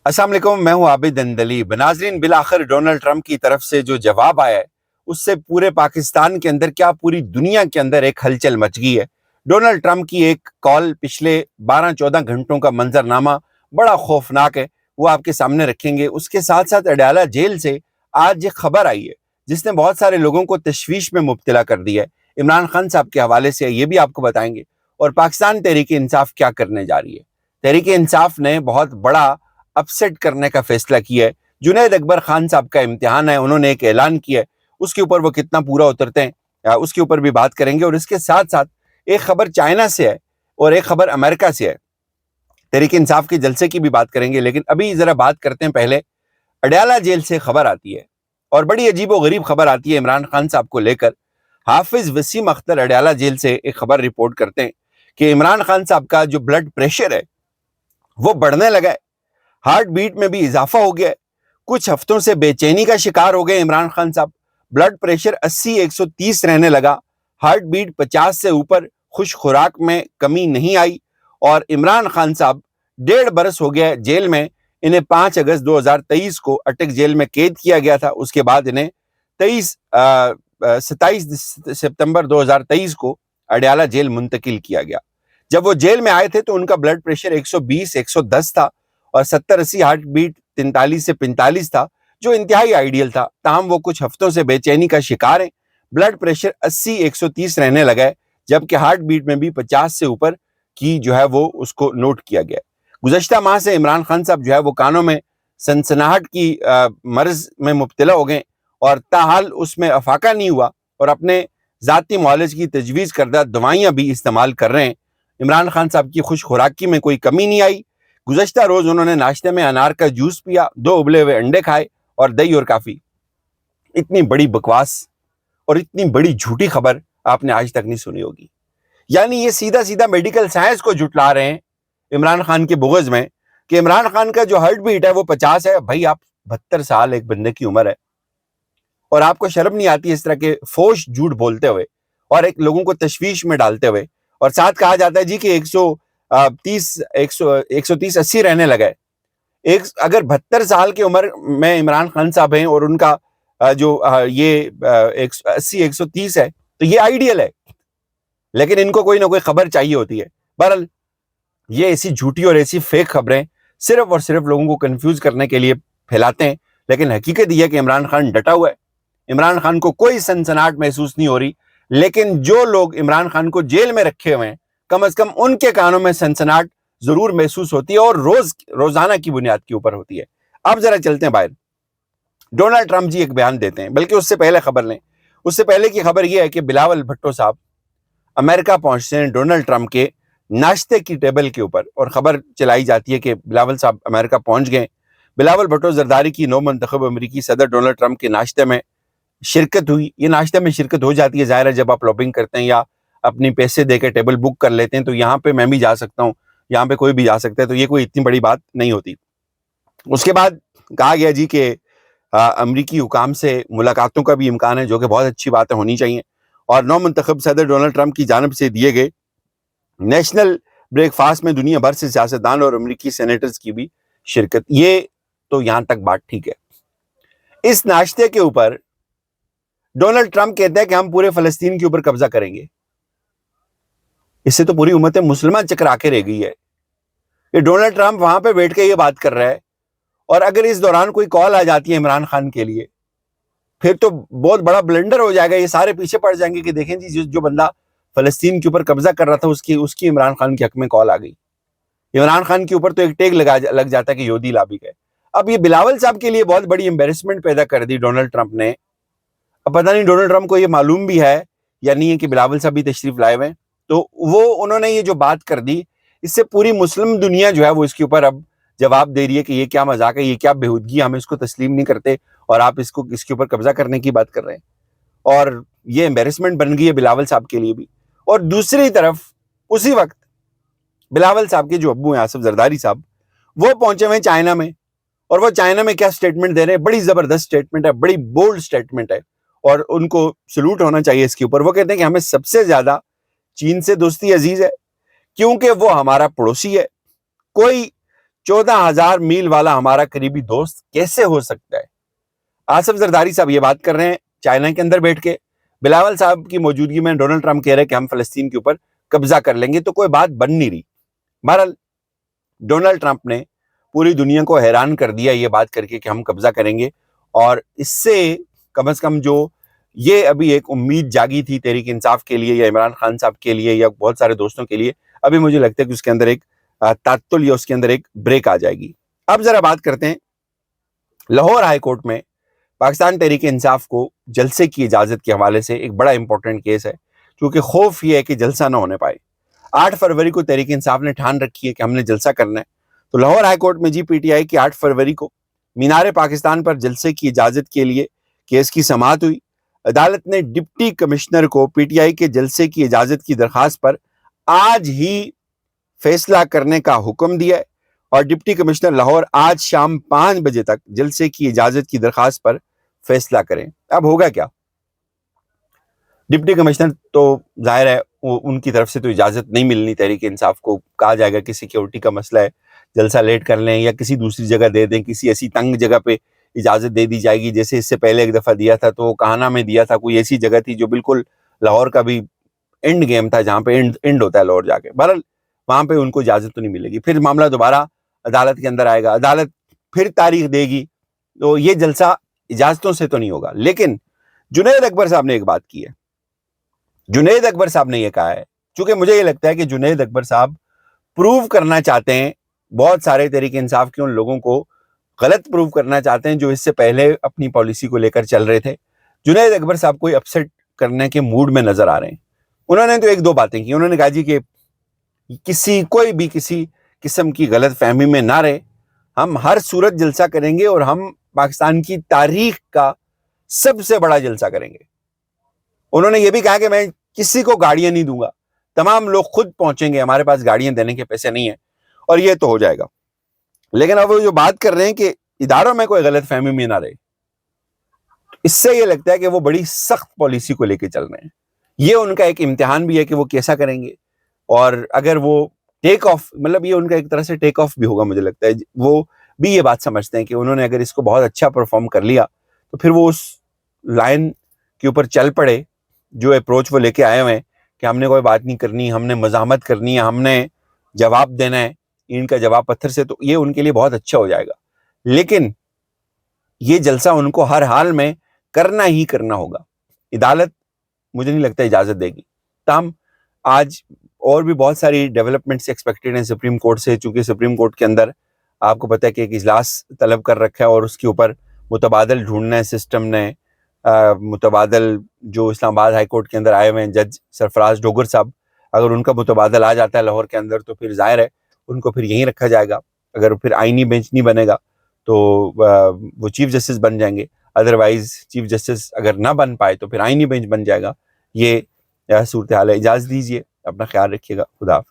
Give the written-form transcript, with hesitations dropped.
السلام علیکم، میں ہوں عابد اندلیب۔ ناظرین، بالآخر ڈونلڈ ٹرمپ کی طرف سے جو جواب آیا ہے اس سے پورے پاکستان کے اندر کیا پوری دنیا کے اندر ایک ہلچل مچ گئی ہے۔ ڈونلڈ ٹرمپ کی ایک کال پچھلے 12-14 گھنٹوں کا منظرنامہ بڑا خوفناک ہے، وہ آپ کے سامنے رکھیں گے۔ اس کے ساتھ ساتھ اڈیالہ جیل سے آج ایک خبر آئی ہے جس نے بہت سارے لوگوں کو تشویش میں مبتلا کر دیا ہے۔ عمران خان صاحب کے حوالے سے یہ بھی آپ کو بتائیں گے، اور پاکستان تحریک انصاف کیا کرنے جا رہی ہے۔ تحریک انصاف نے بہت بڑا اپسیٹ کرنے کا فیصلہ کیا ہے۔ جنید اکبر خان صاحب کا امتحان ہے، انہوں نے ایک اعلان کیا ہے، اس کے اوپر وہ کتنا پورا اترتے ہیں اس کے اوپر بھی بات کریں گے۔ اور اس کے ساتھ ساتھ ایک خبر چائنا سے ہے اور ایک خبر امریکہ سے ہے، تحریک انصاف کے جلسے کی بھی بات کریں گے۔ لیکن ابھی ذرا بات کرتے ہیں، پہلے اڈیالہ جیل سے خبر آتی ہے اور بڑی عجیب و غریب خبر آتی ہے عمران خان صاحب کو لے کر۔ حافظ وسیم اختر اڈیالہ جیل سے ایک خبر رپورٹ کرتے ہیں کہ عمران خان صاحب کا جو بلڈ پریشر ہے وہ بڑھنے لگا ہے، ہارٹ بیٹ میں بھی اضافہ ہو گیا ہے۔ کچھ ہفتوں سے بے چینی کا شکار ہو گئے عمران خان صاحب، بلڈ پریشر 80-130 رہنے لگا، ہارٹ بیٹ 50 سے اوپر، خوش خوراک میں کمی نہیں آئی، اور عمران خان صاحب 1.5 برس ہو گیا جیل میں۔ انہیں 5 اگست 2023 کو اٹک جیل میں قید کیا گیا تھا، اس کے بعد انہیں 27 ستمبر 2023 کو اڈیالہ جیل منتقل کیا گیا۔ جب وہ جیل میں آئے تھے تو ان کا بلڈ پریشر 120-110 تھا اور 70-80 ہارٹ بیٹ 43 سے 45 تھا، جو انتہائی آئیڈیل تھا۔ تاہم وہ کچھ ہفتوں سے بے چینی کا شکار ہیں، بلڈ پریشر 80-130 رہنے لگا ہے، جبکہ ہارٹ بیٹ میں بھی 50 سے اوپر کی جو ہے وہ اس کو نوٹ کیا گیا ہے۔ گزشتہ ماہ سے عمران خان صاحب جو ہے وہ کانوں میں سنسناہٹ کی مرض میں مبتلا ہو گئے، اور تاحال اس میں افاقہ نہیں ہوا، اور اپنے ذاتی معالج کی تجویز کردہ دوائیاں بھی استعمال کر رہے ہیں۔ عمران خان صاحب کی خوش خوراکی میں کوئی کمی نہیں آئی۔ گزشتہ روز انہوں نے ناشتے میں انار کا جوس پیا، 2 ابلے ہوئے انڈے کھائے اور دہی اور کافی۔ اتنی بڑی بکواس اور اتنی بڑی جھوٹی خبر آپ نے آج تک نہیں سنی ہوگی۔ یعنی یہ سیدھا سیدھا میڈیکل سائنس کو جھٹلا رہے ہیں عمران خان کے بغض میں، کہ عمران خان کا جو ہارٹ بیٹ ہے وہ 50 ہے۔ بھائی، آپ 72 سال ایک بندے کی عمر ہے، اور آپ کو شرم نہیں آتی اس طرح کے فوش جھوٹ بولتے ہوئے اور ایک لوگوں کو تشویش میں ڈالتے ہوئے؟ اور ساتھ کہا جاتا ہے جی کہ 130-80 رہنے لگا ہے۔ اگر 72 سال کی عمر میں عمران خان صاحب ہیں اور ان کا جو یہ 80-130 ہے تو یہ آئیڈیل ہے، لیکن ان کو کوئی نہ کوئی خبر چاہیے ہوتی ہے۔ بہرحال یہ ایسی جھوٹی اور ایسی فیک خبریں صرف اور صرف لوگوں کو کنفیوز کرنے کے لیے پھیلاتے ہیں، لیکن حقیقت یہ ہے کہ عمران خان ڈٹا ہوا ہے، عمران خان کو کوئی سنسناہٹ محسوس نہیں ہو رہی۔ لیکن جو لوگ عمران خان کو جیل میں رکھے ہوئے ہیں، کم از کم ان کے کانوں میں سنسناہٹ ضرور محسوس ہوتی ہے، اور روزانہ کی بنیاد کے اوپر ہوتی ہے۔ اب ذرا چلتے ہیں باہر۔ ڈونلڈ ٹرمپ جی ایک بیان دیتے ہیں، بلکہ اس سے پہلے خبر لیں۔ اس سے پہلے کی خبر یہ ہے کہ بلاول بھٹو صاحب امریکہ پہنچتے ہیں ڈونلڈ ٹرمپ کے ناشتے کی ٹیبل کے اوپر، اور خبر چلائی جاتی ہے کہ بلاول صاحب امریکہ پہنچ گئے۔ بلاول بھٹو زرداری کی نو منتخب امریکی صدر ڈونلڈ ٹرمپ کے ناشتے میں شرکت ہوئی۔ یہ ناشتے میں شرکت ہو جاتی ہے، ظاہر ہے جب آپ لابنگ کرتے ہیں یا اپنی پیسے دے کے ٹیبل بک کر لیتے ہیں، تو یہاں پہ میں بھی جا سکتا ہوں، یہاں پہ کوئی بھی جا سکتا ہے، تو یہ کوئی اتنی بڑی بات نہیں ہوتی۔ اس کے بعد کہا گیا جی کہ امریکی حکام سے ملاقاتوں کا بھی امکان ہے، جو کہ بہت اچھی باتیں ہونی چاہیے، اور نو منتخب صدر ڈونلڈ ٹرمپ کی جانب سے دیے گئے نیشنل بریک فاسٹ میں دنیا بھر سے سیاستدان اور امریکی سینیٹرز کی بھی شرکت۔ یہ تو یہاں تک بات ٹھیک ہے۔ اس ناشتے کے اوپر ڈونلڈ ٹرمپ کہتے ہیں کہ ہم پورے فلسطین کے اوپر قبضہ کریں گے۔ اس سے تو پوری امت مسلمہ چکرا کے رہ گئی ہے کہ ڈونلڈ ٹرمپ وہاں پہ بیٹھ کے یہ بات کر رہا ہے، اور اگر اس دوران کوئی کال آ جاتی ہے عمران خان کے لیے، پھر تو بہت بڑا بلنڈر ہو جائے گا۔ یہ سارے پیچھے پڑ جائیں گے کہ دیکھیں جی جو بندہ فلسطین کے اوپر قبضہ کر رہا تھا اس کی عمران خان کے حق میں کال آ گئی۔ عمران خان کے اوپر تو ایک ٹیگ لگ جاتا ہے کہ یہودی لابی کا ہے۔ اب یہ بلاول صاحب کے لیے بہت بڑی امبیرسمنٹ پیدا کر دی ڈونلڈ ٹرمپ نے۔ اب پتہ نہیں ڈونلڈ ٹرمپ کو یہ معلوم بھی ہے یا نہیں ہے کہ بلاول صاحب بھی تشریف لائے ہوئے ہیں، تو انہوں نے یہ جو بات کر دی، اس سے پوری مسلم دنیا جو ہے وہ اس کے اوپر اب جواب دے رہی ہے کہ یہ کیا مذاق ہے، یہ کیا بےہودگی، ہم اس کو تسلیم نہیں کرتے، اور آپ اس کے اوپر قبضہ کرنے کی بات کر رہے ہیں۔ اور یہ امبیرسمنٹ بن گئی ہے بلاول صاحب کے لیے بھی۔ اور دوسری طرف اسی وقت بلاول صاحب کے جو ابو ہیں آصف زرداری صاحب، وہ پہنچے ہوئے ہیں چائنا میں، اور وہ چائنا میں کیا سٹیٹمنٹ دے رہے ہیں؟ بڑی زبردست سٹیٹمنٹ ہے، بڑی بولڈ سٹیٹمنٹ ہے، اور ان کو سلوٹ ہونا چاہیے اس کے اوپر۔ وہ کہتے ہیں کہ ہمیں سب سے زیادہ چین سے دوستی عزیز ہے، کیونکہ وہ ہمارا پڑوسی ہے۔ کوئی 14,000 میل والا ہمارا قریبی دوست کیسے ہو سکتا ہے؟ آصف زرداری صاحب یہ بات کر رہے ہیں چائنا کے اندر بیٹھ کے. بلاول صاحب کی موجودگی میں ڈونلڈ ٹرمپ کہہ رہے ہیں کہ ہم فلسطین کے اوپر قبضہ کر لیں گے, تو کوئی بات بن نہیں رہی. بہرحال ڈونلڈ ٹرمپ نے پوری دنیا کو حیران کر دیا یہ بات کر کے کہ ہم قبضہ کریں گے, اور اس سے کم از کم جو یہ ابھی ایک امید جاگی تھی تحریک انصاف کے لیے یا عمران خان صاحب کے لیے یا بہت سارے دوستوں کے لیے, ابھی مجھے لگتا ہے کہ اس کے اندر ایک تعطل یا اس کے اندر ایک بریک آ جائے گی. اب ذرا بات کرتے ہیں لاہور ہائی کورٹ میں پاکستان تحریک انصاف کو جلسے کی اجازت کے حوالے سے ایک بڑا امپورٹنٹ کیس ہے, کیونکہ خوف یہ ہے کہ جلسہ نہ ہونے پائے. 8 فروری کو تحریک انصاف نے ٹھان رکھی ہے کہ ہم نے جلسہ کرنا ہے, تو لاہور ہائی کورٹ میں PTI کی 8 فروری کو مینار پاکستان پر جلسے کی اجازت کے لیے کیس کی سماعت ہوئی. عدالت نے ڈپٹی کمشنر کو PTI کے جلسے کی اجازت کی درخواست پر آج ہی فیصلہ کرنے کا حکم دیا ہے, اور ڈپٹی کمشنر لاہور آج شام 5 بجے تک جلسے کی اجازت کی درخواست پر فیصلہ کریں. اب ہوگا کیا؟ ڈپٹی کمشنر تو ظاہر ہے ان کی طرف سے تو اجازت نہیں ملنی, تحریک انصاف کو کہا جائے گا کہ سیکیورٹی کا مسئلہ ہے, جلسہ لیٹ کر لیں یا کسی دوسری جگہ دے دیں, کسی ایسی تنگ جگہ پہ اجازت دے دی جائے گی جیسے اس سے پہلے ایک دفعہ دیا تھا تو کہانا میں دیا تھا, کوئی ایسی جگہ تھی جو بالکل لاہور کا بھی اینڈ گیم تھا جہاں پہ اینڈ ہوتا ہے لاہور جا کے. بہرحال وہاں پہ ان کو اجازت تو نہیں ملے گی, پھر معاملہ دوبارہ عدالت کے اندر آئے گا, عدالت پھر تاریخ دے گی, تو یہ جلسہ اجازتوں سے تو نہیں ہوگا. لیکن جنید اکبر صاحب نے ایک بات کی ہے, جنید اکبر صاحب نے یہ کہا ہے, چونکہ مجھے یہ لگتا ہے کہ جنید اکبر صاحب پروو کرنا چاہتے ہیں, بہت سارے تحریک انصاف کے ان لوگوں کو غلط پروو کرنا چاہتے ہیں جو اس سے پہلے اپنی پالیسی کو لے کر چل رہے تھے. جنید اکبر صاحب کوئی اپسیٹ کرنے کے موڈ میں نظر آ رہے ہیں. انہوں نے تو 1-2 باتیں کی. انہوں نے کہا جی کہ کوئی بھی کسی قسم کی غلط فہمی میں نہ رہے, ہم ہر صورت جلسہ کریں گے اور ہم پاکستان کی تاریخ کا سب سے بڑا جلسہ کریں گے. انہوں نے یہ بھی کہا کہ میں کسی کو گاڑیاں نہیں دوں گا, تمام لوگ خود پہنچیں گے, ہمارے پاس گاڑیاں دینے کے پیسے نہیں ہیں, اور یہ تو ہو جائے گا. لیکن اب وہ جو بات کر رہے ہیں کہ اداروں میں کوئی غلط فہمی میں نہ رہے, اس سے یہ لگتا ہے کہ وہ بڑی سخت پالیسی کو لے کے چل رہے ہیں. یہ ان کا ایک امتحان بھی ہے کہ وہ کیسا کریں گے, اور اگر وہ ٹیک آف, مطلب یہ ان کا ایک طرح سے ٹیک آف بھی ہوگا. مجھے لگتا ہے وہ بھی یہ بات سمجھتے ہیں کہ انہوں نے اگر اس کو بہت اچھا پرفارم کر لیا تو پھر وہ اس لائن کے اوپر چل پڑے جو اپروچ وہ لے کے آئے ہوئے ہیں کہ ہم نے کوئی بات نہیں کرنی, ہم نے مزاحمت کرنی ہے, ہم نے جواب دینا ہے, ان کا جواب پتھر سے, تو یہ ان کے لیے بہت اچھا ہو جائے گا. لیکن یہ جلسہ ان کو ہر حال میں کرنا ہی کرنا ہوگا. عدالت مجھے نہیں لگتا اجازت دے گی. تاہم آج اور بھی بہت ساری ڈیولپمنٹس ایکسپیکٹڈ ہیں سپریم کورٹ سے, چونکہ سپریم کورٹ کے اندر آپ کو پتہ ہے کہ ایک اجلاس طلب کر رکھا ہے اور اس کے اوپر متبادل ڈھونڈنا ہے سسٹم نے. متبادل جو اسلام آباد ہائی کورٹ کے اندر آئے ہوئے ہیں جج سرفراز ڈوگر صاحب, اگر ان کا متبادل آ جاتا ہے لاہور کے اندر تو پھر ظاہر ہے ان کو پھر یہیں رکھا جائے گا. اگر پھر آئینی بینچ نہیں بنے گا تو وہ چیف جسٹس بن جائیں گے, ادروائز چیف جسٹس اگر نہ بن پائے تو پھر آئینی بینچ بن جائے گا. یہ صورتحال ہے. اجازت دیجیے, اپنا خیال رکھیے گا. خدا حافظ.